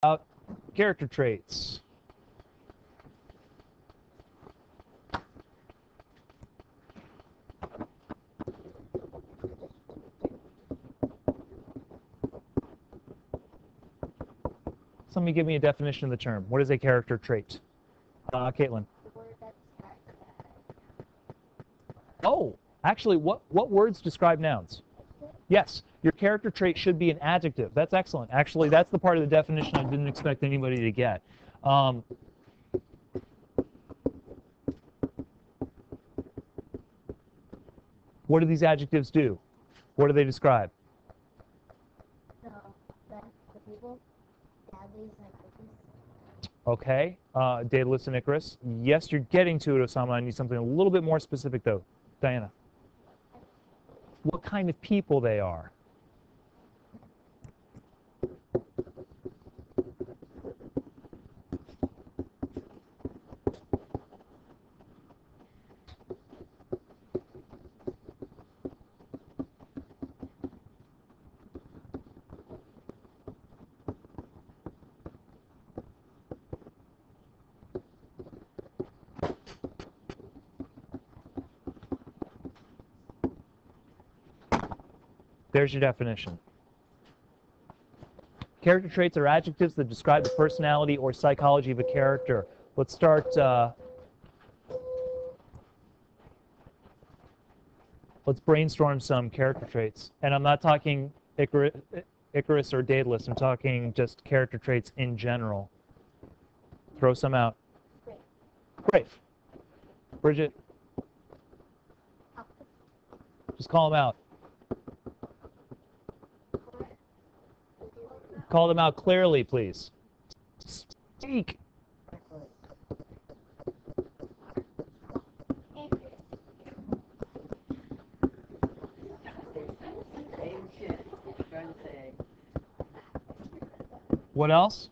about character traits. Somebody give me a definition of the term. What is a character trait? Caitlin. Oh, actually, what words describe nouns? Yes, your character trait should be an adjective. That's excellent. Actually, that's the part of the definition I didn't expect anybody to get. What do these adjectives do? What do they describe? Okay, Daedalus and Icarus. Yes, you're getting to it, Osama. I need something a little bit more specific, though. Diana. What kind of people they are. There's your definition. Character traits are adjectives that describe the personality or psychology of a character. Let's start. Let's brainstorm some character traits. And I'm not talking Icarus or Daedalus. I'm talking just character traits in general. Throw some out. Brave. Bridget. Just call them out. Call them out clearly, please. Speak. What else?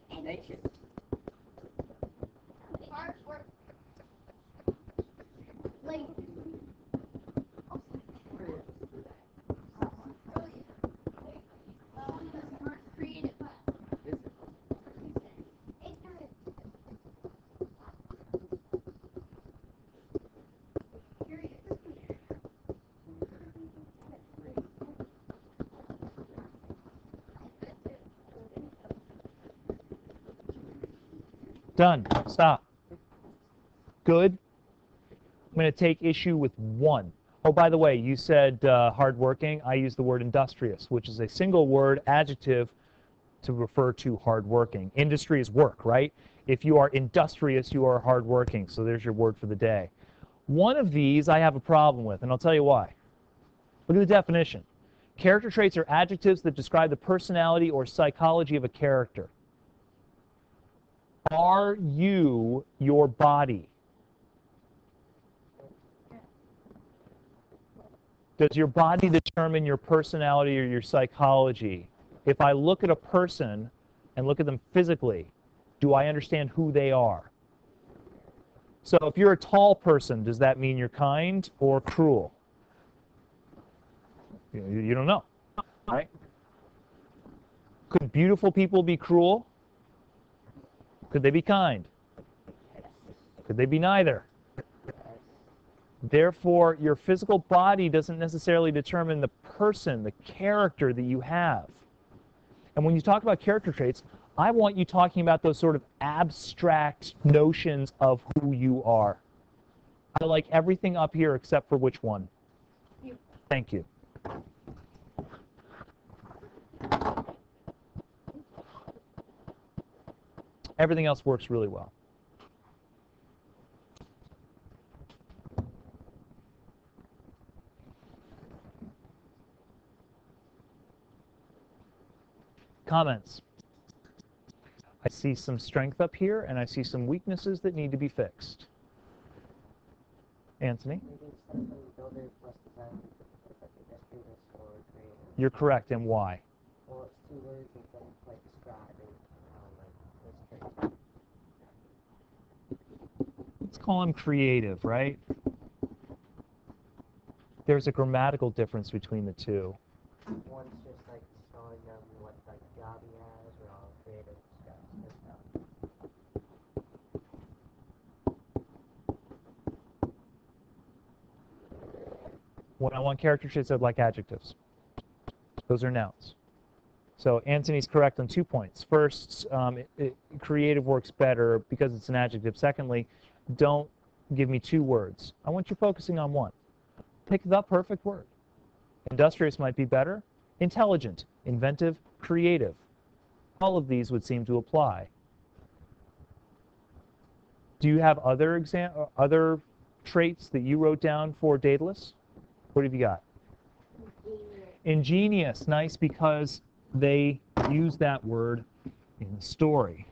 Done. Stop. Good. I'm going to take issue with one. Oh, by the way, you said hardworking. I use the word industrious, which is a single word adjective to refer to hardworking. Industry is work, right? If you are industrious, you are hardworking. So there's your word for the day. One of these I have a problem with, and I'll tell you why. Look at the definition. Character traits are adjectives that describe the personality or psychology of a character. Are you your body? Does your body determine your personality or your psychology? If I look at a person and look at them physically, do I understand who they are? So if you're a tall person, does that mean you're kind or cruel? You don't know, right? Could beautiful people be cruel? Could they be kind? Could they be neither? Therefore, your physical body doesn't necessarily determine the person, the character that you have. And when you talk about character traits, I want you talking about those sort of abstract notions of who you are. I like everything up here except for which one? You. Thank you. Everything else works really well. Comments? I see some strength up here, and I see some weaknesses that need to be fixed. Anthony? You're correct, and why? Well, it's two words and then like describing Let's call him creative, right? There's a grammatical difference between the two. One's just like showing them what like job he has, or all creative stuff. When I want character traits, I'd like adjectives. Those are nouns. So Anthony's correct on 2 points. First, creative works better because it's an adjective. Secondly, don't give me 2 words. I want you focusing on 1. Pick the perfect word. Industrious might be better. Intelligent, inventive, creative. All of these would seem to apply. Do you have other traits that you wrote down for Daedalus? What have you got? Ingenious, nice, because they use that word in the story.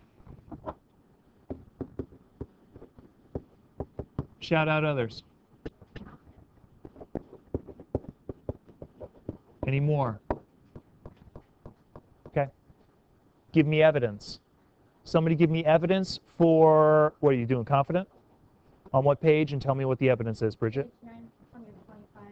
Shout out others. Any more? Okay. Give me evidence. Somebody give me evidence for, what are you doing, confident? On what page, and tell me what the evidence is, Bridget. Page 925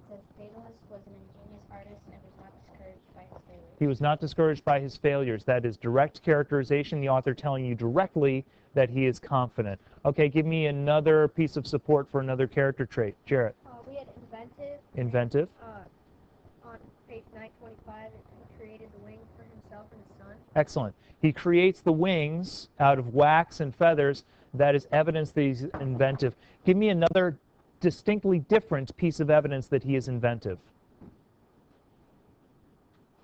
says Daedalus was an ingenious artist and was not discouraged by his failures. He was not discouraged by his failures. That is direct characterization, the author telling you directly that he is confident. Okay, give me another piece of support for another character trait. Jarrett. We had inventive. Inventive. On page 925, he created the wings for himself and his son. Excellent. He creates the wings out of wax and feathers. That is evidence that he's inventive. Give me another distinctly different piece of evidence that he is inventive.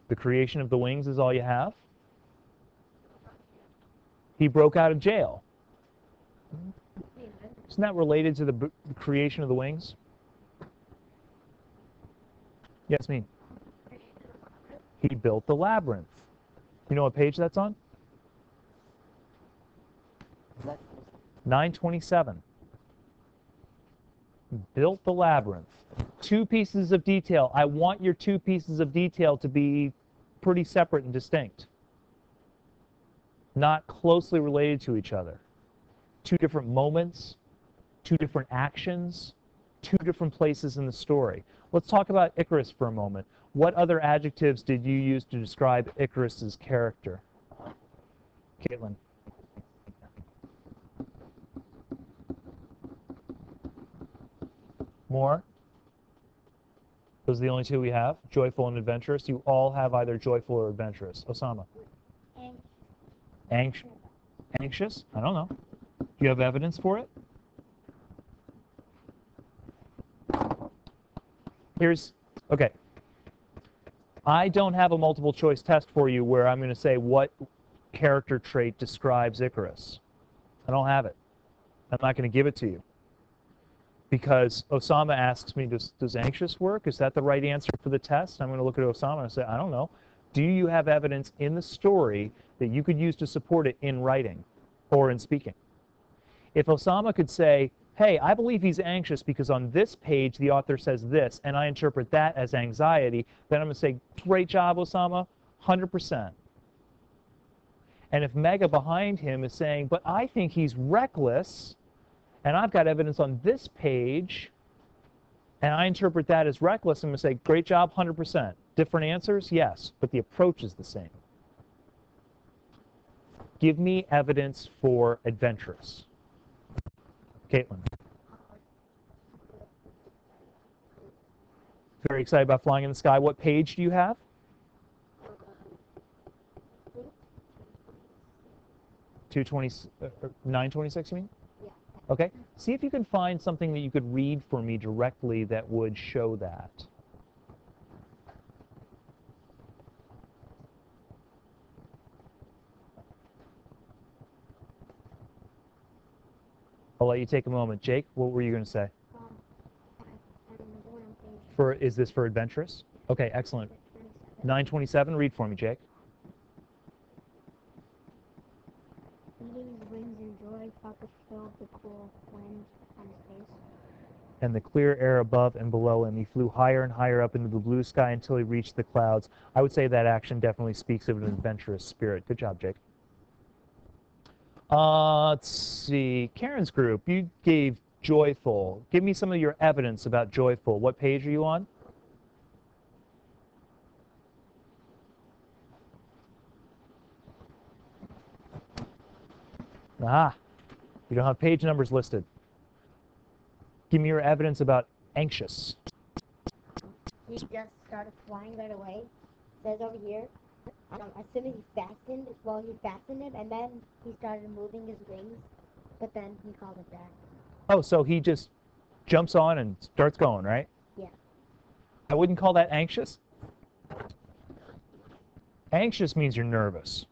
The creation of the wings is all you have? He broke out of jail. Isn't that related to the creation of the wings? Yes, me. He built the labyrinth. You know what page that's on? 927. Built the labyrinth. 2 pieces of detail. I want your 2 pieces of detail to be pretty separate and distinct. Not closely related to each other. 2 different moments, 2 different actions, 2 different places in the story. Let's talk about Icarus for a moment. What other adjectives did you use to describe Icarus's character? Caitlin. More? Those are the only 2 we have, joyful and adventurous. You all have either joyful or adventurous. Osama. Anxious. Anxious? I don't know. Do you have evidence for it? Okay. I don't have a multiple choice test for you where I'm going to say what character trait describes Icarus. I don't have it. I'm not going to give it to you. Because Osama asks me, does anxious work? Is that the right answer for the test? I'm going to look at Osama and say, I don't know. Do you have evidence in the story that you could use to support it in writing or in speaking? If Osama could say, hey, I believe he's anxious because on this page the author says this, and I interpret that as anxiety, then I'm going to say, great job, Osama, 100%. And if Mega behind him is saying, but I think he's reckless, and I've got evidence on this page, and I interpret that as reckless, I'm going to say, great job, 100%. Different answers? Yes, but the approach is the same. Give me evidence for adventurous. Caitlin. Very excited about flying in the sky. What page do you have? 926, you mean? Yeah. Okay. See if you can find something that you could read for me directly that would show that. I'll let you take a moment. Jake, what were you going to say? Is this for adventurous? Okay, excellent. 927, read for me, Jake. Beating his wings in joy, Falcon filled the cool wind on his face. And the clear air above and below him. He flew higher and higher up into the blue sky until he reached the clouds. I would say that action definitely speaks of an adventurous spirit. Good job, Jake. Let's see. Karen's group, you gave joyful. Give me some of your evidence about joyful. What page are you on? Ah, you don't have page numbers listed. Give me your evidence about anxious. he just started flying right away. It says over here, as soon as he fastened it, and then he started moving his wings, but then he called it back. Oh, so he just jumps on and starts going, right? Yeah. I wouldn't call that anxious. Anxious means you're nervous.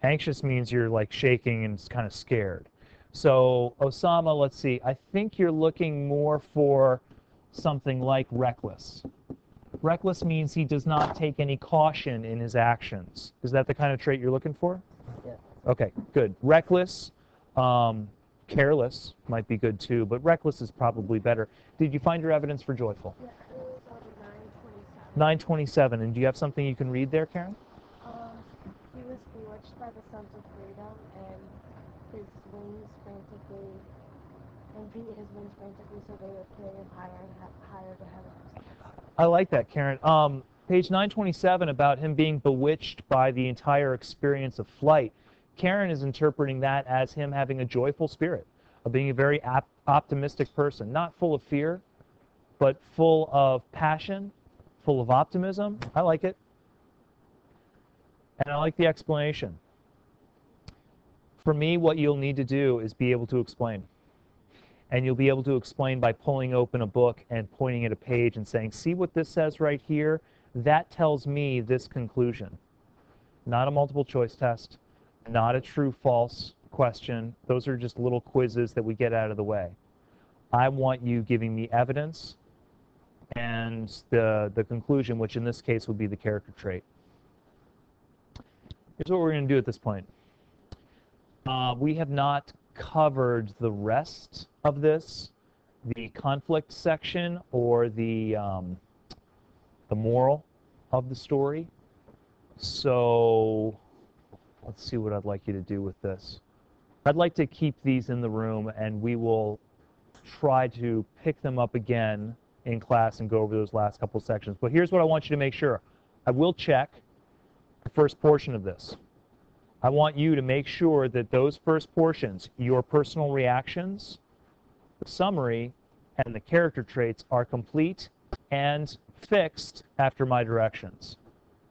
Anxious means you're like shaking and kind of scared. So Osama, let's see, I think you're looking more for something like reckless. Reckless means he does not take any caution in his actions. Is that the kind of trait you're looking for? Yeah. Okay, good. Reckless, careless might be good too, but reckless is probably better. Did you find your evidence for joyful? Yeah, it was on 927. 927. And do you have something you can read there, Karen? He was bewitched by the sons of freedom, and his wings frantically, so they would carry him higher and higher to heaven. I like that, Karen. Page 927 about him being bewitched by the entire experience of flight. Karen is interpreting that as him having a joyful spirit, of being a very optimistic person, not full of fear, but full of passion, full of optimism. I like it. And I like the explanation. For me, what you'll need to do is be able to explain. And you'll be able to explain by pulling open a book and pointing at a page and saying, see what this says right here? That tells me this conclusion. Not a multiple choice test, not a true-false question. Those are just little quizzes that we get out of the way. I want you giving me evidence and the conclusion, which in this case would be the character trait. Here's what we're going to do at this point. We have not covered the rest of this, the conflict section or the moral of the story. So let's see what I'd like you to do with this. I'd like to keep these in the room, and we will try to pick them up again in class and go over those last couple sections. But here's what I want you to make sure. I will check the first portion of this. I want you to make sure that those first portions, your personal reactions, the summary, and the character traits are complete and fixed after my directions.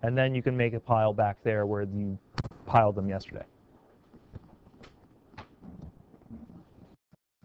And then you can make a pile back there where you piled them yesterday.